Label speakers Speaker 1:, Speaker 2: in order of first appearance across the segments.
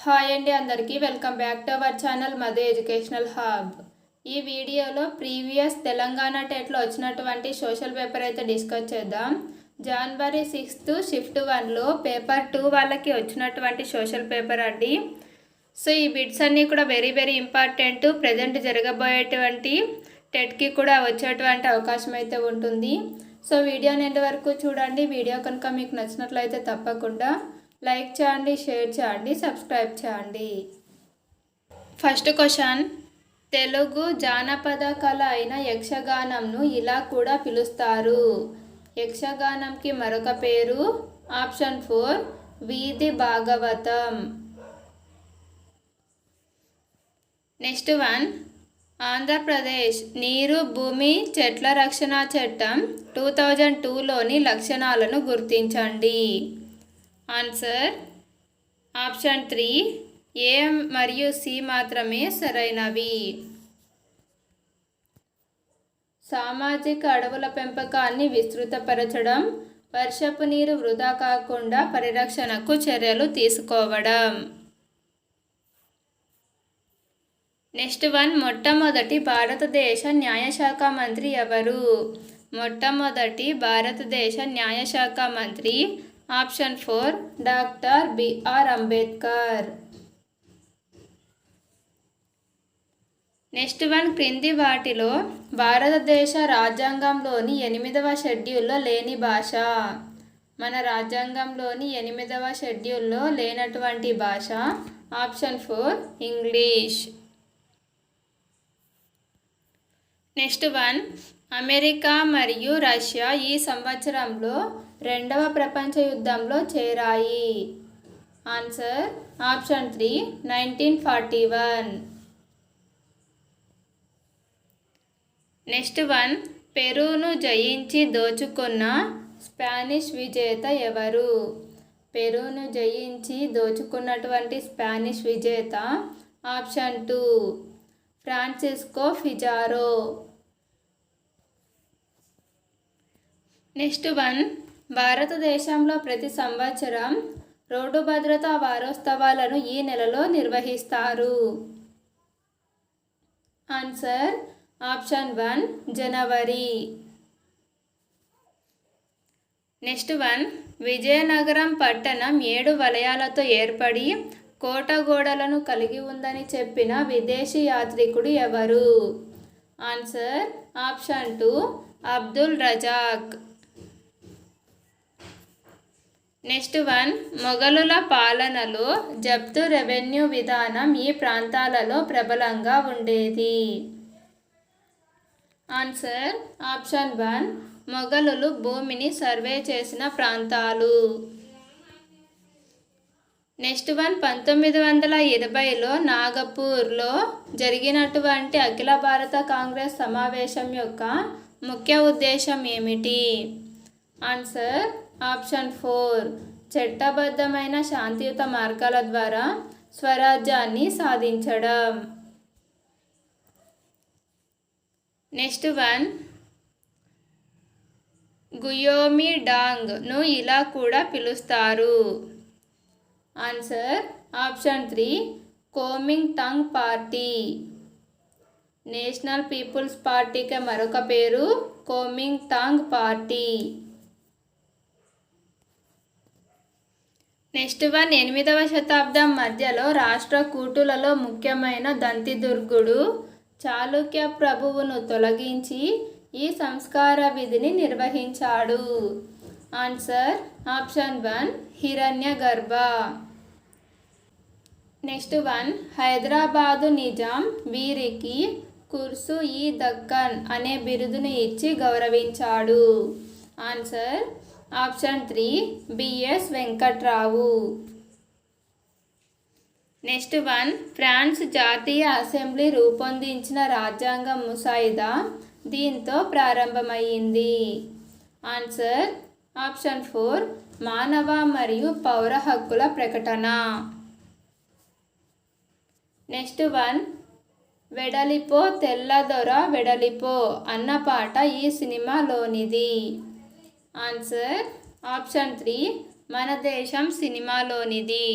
Speaker 1: Hi అండి, అందరికీ welcome back to our channel Madhu educational hub. ఈ వీడియోలో ప్రీవియస్ తెలంగాణ టెట్లో వచ్చినటువంటి సోషల్ పేపర్ అయితే డిస్కస్ చేద్దాం. జనవరి 6th షిఫ్ట్ 1లో పేపర్ 2 వాళ్ళకి వచ్చినటువంటి సోషల్ పేపర్ అండి. సో ఈ బిట్స్ అన్నీ కూడా వెరీ ఇంపార్టెంట్. ప్రజెంట్ జరగబోయేటువంటి టెట్కి కూడా వచ్చేటువంటి అవకాశం అయితే ఉంటుంది. సో వీడియోని ఎండ్ వరకు చూడండి. వీడియో కనుక మీకు నచ్చినట్లయితే తప్పకుండా లైక్ చేయండి, షేర్ చేయండి, సబ్స్క్రైబ్ చేయండి. ఫస్ట్ క్వశ్చన్, తెలుగు జానపద కళ అయిన యక్షగానంను ఇలా కూడా పిలుస్తారు. యక్షగానంకి మరొక పేరు. ఆప్షన్ 4 వీధి భాగవతం. నెక్స్ట్ వన్, ఆంధ్రప్రదేశ్ నీరు భూమి చెట్ల రక్షణ చట్టం 2002లోని లక్షణాలను గుర్తించండి. ఆన్సర్ ఆప్షన్ 3 ఏ మరియు సి మాత్రమే సరైనవి. సామాజిక అడవుల పెంపకాన్ని విస్తృతపరచడం, వర్షపు నీరు వృధా కాకుండా పరిరక్షణకు చర్యలు తీసుకోవడం. నెక్స్ట్ వన్, మొట్టమొదటి భారతదేశ న్యాయశాఖ మంత్రి ఎవరు? మొట్టమొదటి భారతదేశ న్యాయశాఖ మంత్రి option 4 doctor BR Ambedkar. Next one, క్రింది వాటిలో భారతదేశ రాజ్యాంగంలోని 8వ షెడ్యూల్లో లేని భాష. మన రాజ్యాంగంలోని 8వ షెడ్యూల్లో లేనటువంటి భాష option 4 English. Next one, America మరియు రష్యా ఈ సంవత్సరంలో 2వ ప్రపంచ యుద్ధంలో చేరాయి. Answer option 3 1941. నెక్స్ట్ వన్, పెరూను జయించి దోచుకున్న స్పానిష్ విజేత ఎవరు? పెరూను జయించి దోచుకున్నటువంటి స్పానిష్ విజేత option 2 Francisco Pizarro. Next one, భారతదేశంలో ప్రతి సంవత్సరం రోడ్డు భద్రతా వారోత్సవాలను ఈ నెలలో నిర్వహిస్తారు. ఆన్సర్ ఆప్షన్ 1 జనవరి. నెక్స్ట్ వన్, విజయనగరం పట్టణం 7 వలయాలతో ఏర్పడి కోట గోడలను కలిగి ఉందని చెప్పిన విదేశీ యాత్రికుడు ఎవరు? Answer option 2 Abdul Razzaq. Next one, మొఘలుల పాలనలో జప్తు రెవెన్యూ విధానం ఈ ప్రాంతాలలో ప్రబలంగా ఉండేది. ఆన్సర్ ఆప్షన్ 1 మొఘలులు భూమిని సర్వే చేసిన ప్రాంతాలు. నెక్స్ట్ వన్, 1920లో నాగపూర్లో జరిగినటువంటి అఖిల భారత కాంగ్రెస్ సమావేశం యొక్క ముఖ్య ఉద్దేశం ఏమిటి? ఆన్సర్ ఆప్షన్ 4 చట్టబద్ధమైన శాంతియుత మార్గాల ద్వారా స్వరాజ్యాన్ని సాధించడం. నెక్స్ట్ వన్, గుయోమి డాంగ్ను ఇలా కూడా పిలుస్తారు. Answer option 3 Koming Tang party. National people's పార్టీకి మరొక పేరు Koming Tang party. Next one, 8వ శతాబ్దం మధ్యలో రాష్ట్రకూటులలో ముఖ్యమైన దంతిదుర్గుడు చాళుక్య ప్రభువును తొలగించి ఈ సంస్కార విధిని నిర్వహించాడు. Answer option 1 Hiranyagarbha. Next one, Hyderabad Nizam వీరికి కుర్సు ఈ దక్కన్ అనే బిరుదును ఇచ్చి గౌరవించాడు. Answer option 3 B S Venkatrao. Next one, France జాతీయ అసెంబ్లీ రూపొందించిన రాజ్యాంగం ముసాయిదా దీంతో ప్రారంభమైంది. ఆన్సర్ ఆప్షన్ 4 మానవ మరియు పౌర హక్కుల ప్రకటన. నెక్స్ట్ వన్, వెడలిపో తెల్లదొర వెడలిపో అన్న పాట ఈ సినిమాలోనిది. ఆన్సర్ ఆప్షన్ 3 మన దేశం సినిమాలోనిది.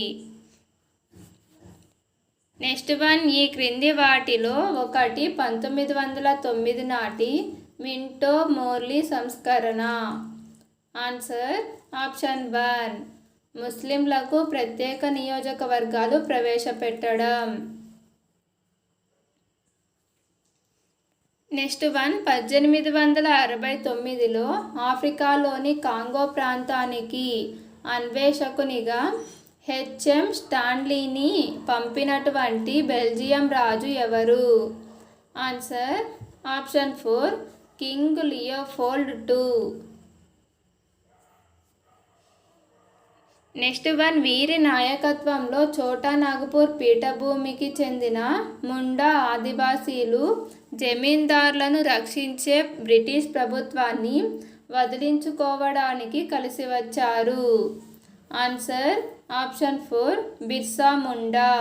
Speaker 1: నెక్స్ట్ వన్, ఈ క్రింది వాటిలో ఒకటి 1909 నాటి మింటో మోర్లీ సంస్కరణ. ఆన్సర్ ఆప్షన్ 1, ముస్లింలకు ప్రత్యేక నియోజకవర్గాలు ప్రవేశపెట్టడం. నెక్స్ట్ వన్, 1869లో ఆఫ్రికాలోని కాంగో ప్రాంతానికి అన్వేషకునిగా హెచ్ఎం స్టాన్లీని పంపినటువంటి బెల్జియం రాజు ఎవరు? Answer option 4, king Leopold II. Next one, వీరి నాయకత్వంలో ఛోటా నాగపూర్ పీఠభూమికి చెందిన ముండా ఆదివాసీలు జమీందారులను రక్షించే బ్రిటిష్ ప్రభుత్వాన్ని వదిలించుకోవడానికి కలిసి వచ్చారు. Answer option 4, Birsa Munda.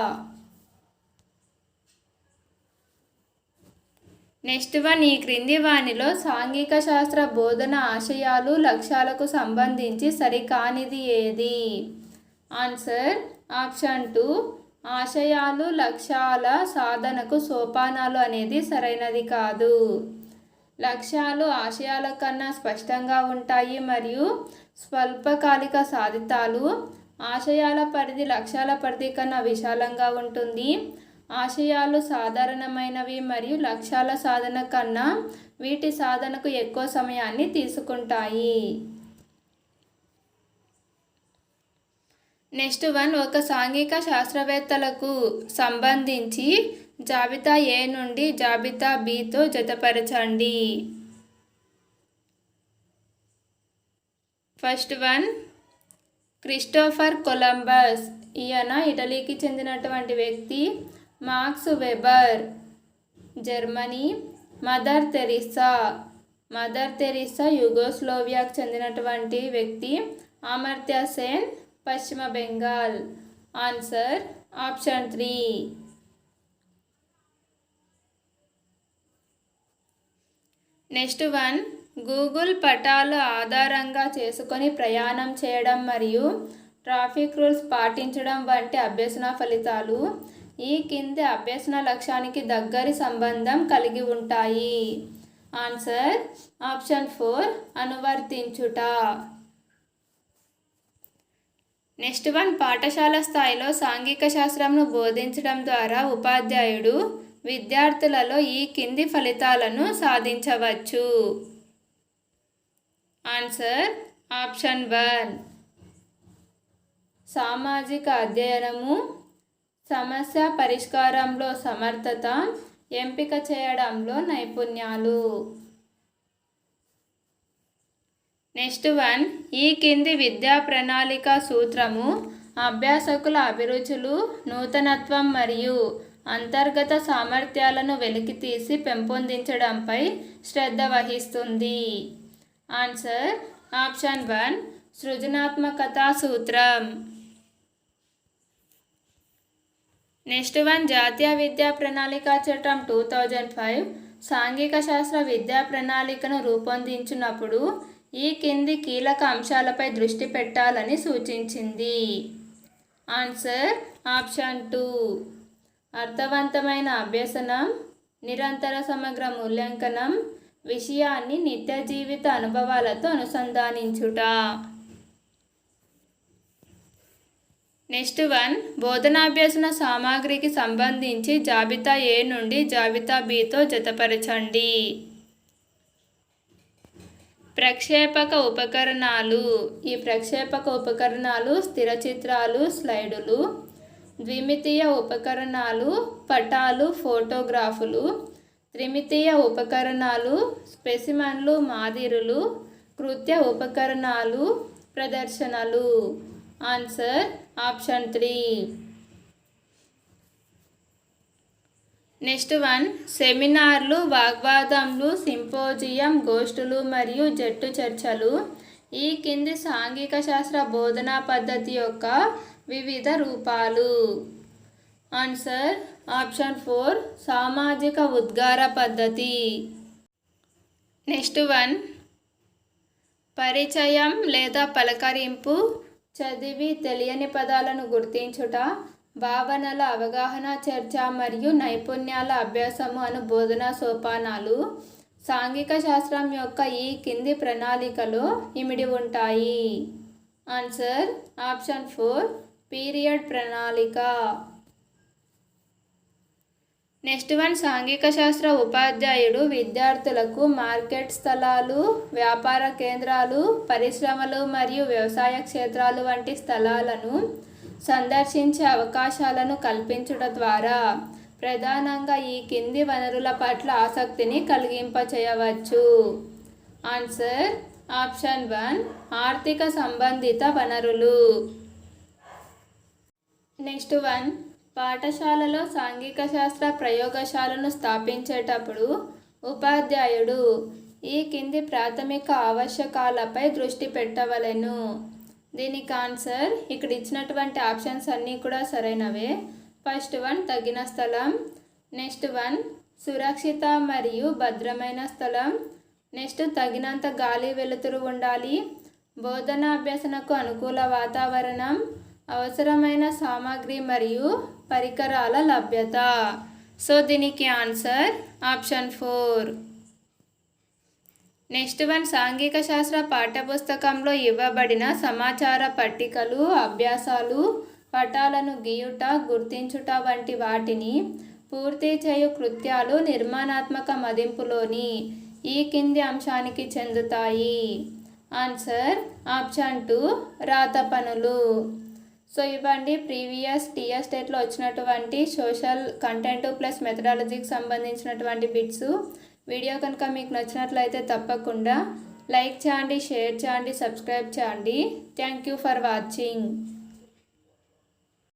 Speaker 1: Next one, ఈ క్రింది వానిలో సాంఘిక శాస్త్ర బోధన ఆశయాలు లక్ష్యాలకు సంబంధించి సరికానిది ఏది? ఆన్సర్ ఆప్షన్ 2, ఆశయాలు లక్ష్యాల సాధనకు సోపానాలు అనేది సరైనది కాదు. లక్ష్యాలు ఆశయాల కన్నా స్పష్టంగా ఉంటాయి మరియు స్వల్పకాలిక సాధితాలు. ఆశయాల పరిధి లక్ష్యాల పరిధి కన్నా విశాలంగా ఉంటుంది. ఆశయాలు సాధారణమైనవి మరియు లక్ష్యాల సాధన కన్నా వీటి సాధనకు ఎక్కువ సమయాన్ని తీసుకుంటాయి. నెక్స్ట్ వన్, ఒక సాంఘిక శాస్త్రవేత్తలకు సంబంధించి జాబితా ఏ నుండి జాబితా బితో జతపరచండి. ఫస్ట్ వన్, క్రిస్టోఫర్ కొలంబస్, ఈయన ఇటలీకి చెందినటువంటి వ్యక్తి. Max Weber, Germany. Mother Teresa యుగోస్లోవియాకు చెందినటువంటి వ్యక్తి. Amartya Sen, Paschim Bengal. Answer option 3. Next one, Google పటాలు ఆధారంగా చేసుకొని ప్రయాణం చేయడం మరియు ట్రాఫిక్ రూల్స్ పాటించడం వంటి అభ్యసన ఫలితాలు ఈ కింది అభ్యసన లక్ష్యానికి దగ్గరి సంబంధం కలిగి ఉంటాయి. Answer option 4, అనువర్తించుట. నెక్స్ట్ వన్, పాఠశాల స్థాయిలో సాంఘిక శాస్త్రంను బోధించడం ద్వారా ఉపాధ్యాయుడు విద్యార్థులలో ఈ కింది ఫలితాలను సాధించవచ్చు. ఆన్సర్ ఆప్షన్ 1, సామాజిక అధ్యయనము, సమస్య పరిష్కారంలో సమర్థత, ఎంపిక చేయడంలో నైపుణ్యాలు. నెక్స్ట్ వన్, ఈ కింది విద్యా ప్రణాళిక సూత్రము అభ్యాసకుల అభిరుచులు, నూతనత్వం మరియు అంతర్గత సామర్థ్యాలను వెలికితీసి పెంపొందించడంపై శ్రద్ధ వహిస్తుంది. ఆన్సర్ ఆప్షన్ 1, సృజనాత్మకతా సూత్రం. నెక్స్ట్ వన్, జాతీయ విద్యా ప్రణాళిక చట్టం 2005 సాంఘిక శాస్త్ర విద్యా ప్రణాళికను రూపొందించినప్పుడు ఈ కింది కీలక అంశాలపై దృష్టి పెట్టాలని సూచించింది. ఆన్సర్ ఆప్షన్ 2, అర్థవంతమైన అభ్యసనం, నిరంతర సమగ్ర మూల్యాంకనం, విషయాన్ని నిత్య జీవిత అనుభవాలతో అనుసంధానించుట. నెక్స్ట్ వన్, బోధనాభ్యసన సామాగ్రికి సంబంధించి జాబితా ఏ నుండి జాబితా బితో జతపరచండి. ప్రక్షేపక ఉపకరణాలు. ఈ ప్రక్షేపక ఉపకరణాలు స్థిర చిత్రాలు, స్లైడులు. ద్విమితీయ ఉపకరణాలు పటాలు, ఫోటోగ్రాఫులు. త్రిమితీయ ఉపకరణాలు స్పెసిమన్లు, మాదిరులు. కృత్య ఉపకరణాలు ప్రదర్శనలు. Answer option 3. నెక్స్ట్ వన్, సెమినార్లు, వాగ్వాదములు, సింపోజియం, గోష్ఠులు మరియు జట్టు చర్చలు ఈ కింది సాంఘిక శాస్త్ర బోధనా పద్ధతి యొక్క వివిధ రూపాలు. ఆన్సర్ ఆప్షన్ 4, సామాజిక ఉద్గార పద్ధతి. నెక్స్ట్ వన్, పరిచయం లేదా పలకరింపు, చదివి తెలియని పదాలను గుర్తించుట, భావనల అవగాహన, చర్చ మరియు నైపుణ్యాల అభ్యాసము అను బోధనా సోపానాలు సాంఘిక శాస్త్రం యొక్క ఈ కింది ప్రణాళికలో ఇమిడి ఉంటాయి. ఆన్సర్ ఆప్షన్ 4 పీరియడ్ ప్రణాళిక. నెక్స్ట్ వన్, సాంఘిక శాస్త్ర ఉపాధ్యాయుడు విద్యార్థులకు మార్కెట్ స్థలాలు, వ్యాపార కేంద్రాలు, పరిశ్రమలు మరియు వ్యవసాయ క్షేత్రాలు వంటి స్థలాలను సందర్శించే అవకాశాలను కల్పించడం ద్వారా ప్రధానంగా ఈ కింది వనరుల పట్ల ఆసక్తిని కలిగింపచేయవచ్చు. ఆన్సర్ ఆప్షన్ 1 ఆర్థిక సంబంధిత వనరులు. నెక్స్ట్ వన్, పాఠశాలలో సాంఘిక శాస్త్ర ప్రయోగశాలను స్థాపించేటప్పుడు ఉపాధ్యాయుడు ఈ కింది ప్రాథమిక ఆవశ్యకాలపై దృష్టి పెట్టవలెను. దీనికి ఆన్సర్ ఇక్కడ ఇచ్చినటువంటి ఆప్షన్స్ అన్నీ కూడా సరైనవే. ఫస్ట్ వన్ తగిన స్థలం, నెక్స్ట్ వన్ సురక్షిత మరియు భద్రమైన స్థలం, నెక్స్ట్ తగినంత గాలి వెలుతురు ఉండాలి, బోధన అభ్యసనకు అనుకూల వాతావరణం, అవసరమైన సామాగ్రి మరియు పరికరాల లభ్యత. సో దీనికి ఆన్సర్ ఆప్షన్ 4. నెక్స్ట్ వన్, సాంఘిక శాస్త్ర పాఠ్యపుస్తకంలో ఇవ్వబడిన సమాచార పట్టికలు, అభ్యాసాలు, పటాలను గీయుట, గుర్తించుట వంటి వాటిని పూర్తి చేయు కృత్యాలు నిర్మాణాత్మక మదింపులోని ఈ కింది అంశానికి చెందుతాయి. ఆన్సర్ ఆప్షన్ 2 రాత పనులు. సో ఇవ్వండి ప్రీవియస్ టీఎస్ స్టేట్లో వచ్చినటువంటి సోషల్ కంటెంట్ ప్లస్ మెథడాలజీకి సంబంధించినటువంటి బిట్స్. వీడియో కనుక మీకు నచ్చినట్లయితే తప్పకుండా లైక్ చేయండి, షేర్ చేయండి, సబ్స్క్రైబ్ చేయండి. Thank you for watching.